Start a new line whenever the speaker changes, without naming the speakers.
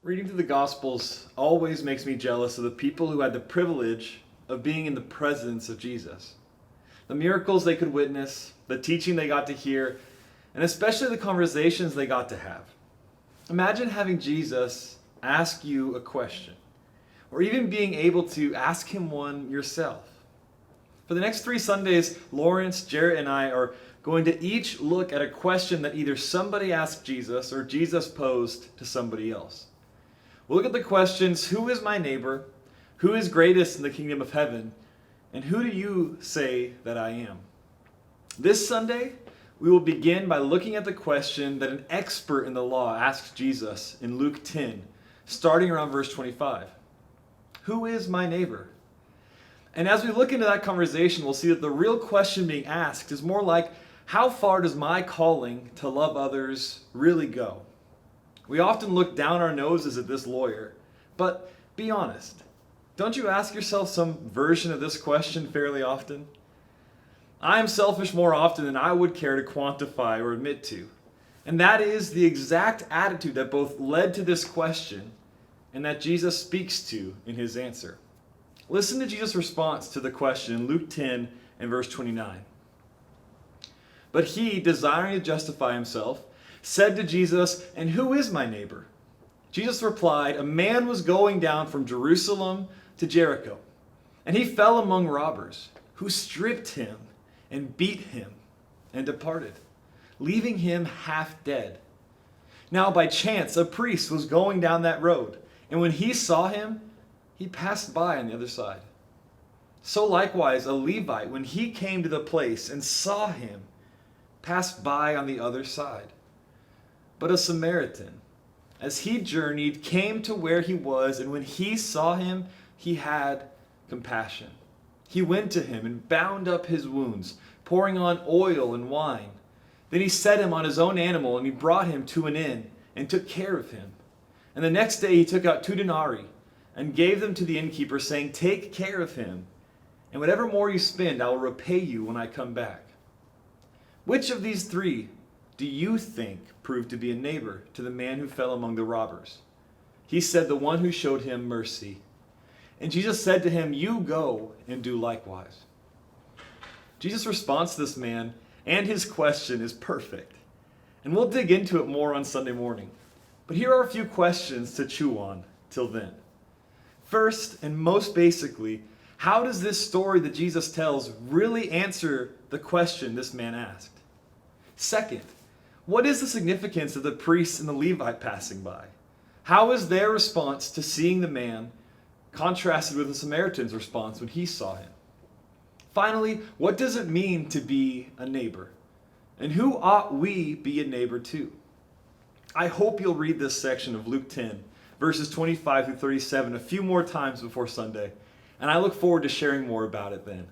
Reading through the Gospels always makes me jealous of the people who had the privilege of being in the presence of Jesus. The miracles they could witness, the teaching they got to hear, and especially the conversations they got to have. Imagine having Jesus ask you a question, or even being able to ask him one yourself. For the next 3 Sundays, Lawrence, Jarrett, and I are going to each look at a question that either somebody asked Jesus or Jesus posed to somebody else. We'll look at the questions, who is my neighbor? Who is greatest in the kingdom of heaven? And who do you say that I am? This Sunday, we will begin by looking at the question that an expert in the law asked Jesus in Luke 10, starting around verse 25. Who is my neighbor? And as we look into that conversation, we'll see that the real question being asked is more like, how far does my calling to love others really go? We often look down our noses at this lawyer, but be honest. Don't you ask yourself some version of this question fairly often? I am selfish more often than I would care to quantify or admit to. And that is the exact attitude that both led to this question and that Jesus speaks to in his answer. Listen to Jesus' response to the question in Luke 10 and verse 29. But he, desiring to justify himself, said to Jesus, "And who is my neighbor?" Jesus replied, "A man was going down from Jerusalem to Jericho, and he fell among robbers, who stripped him and beat him and departed, leaving him half dead. Now by chance a priest was going down that road, and when he saw him, he passed by on the other side. So likewise a Levite, when he came to the place and saw him, passed by on the other side. But a Samaritan, as he journeyed, came to where he was, and when he saw him, he had compassion. He went to him and bound up his wounds, pouring on oil and wine. Then he set him on his own animal, and he brought him to an inn and took care of him. And the next day he took out 2 denarii and gave them to the innkeeper, saying, 'Take care of him, and whatever more you spend, I will repay you when I come back.' Which of these 3 do you think proved to be a neighbor to the man who fell among the robbers?" He said, "The one who showed him mercy." And Jesus said to him, "You go and do likewise." Jesus' response to this man and his question is perfect. And we'll dig into it more on Sunday morning. But here are a few questions to chew on till then. First, and most basically, how does this story that Jesus tells really answer the question this man asked? Second, what is the significance of the priest and the Levite passing by? How is their response to seeing the man contrasted with the Samaritan's response when he saw him? Finally, what does it mean to be a neighbor? And who ought we be a neighbor to? I hope you'll read this section of Luke 10, verses 25 through 37 a few more times before Sunday, and I look forward to sharing more about it then.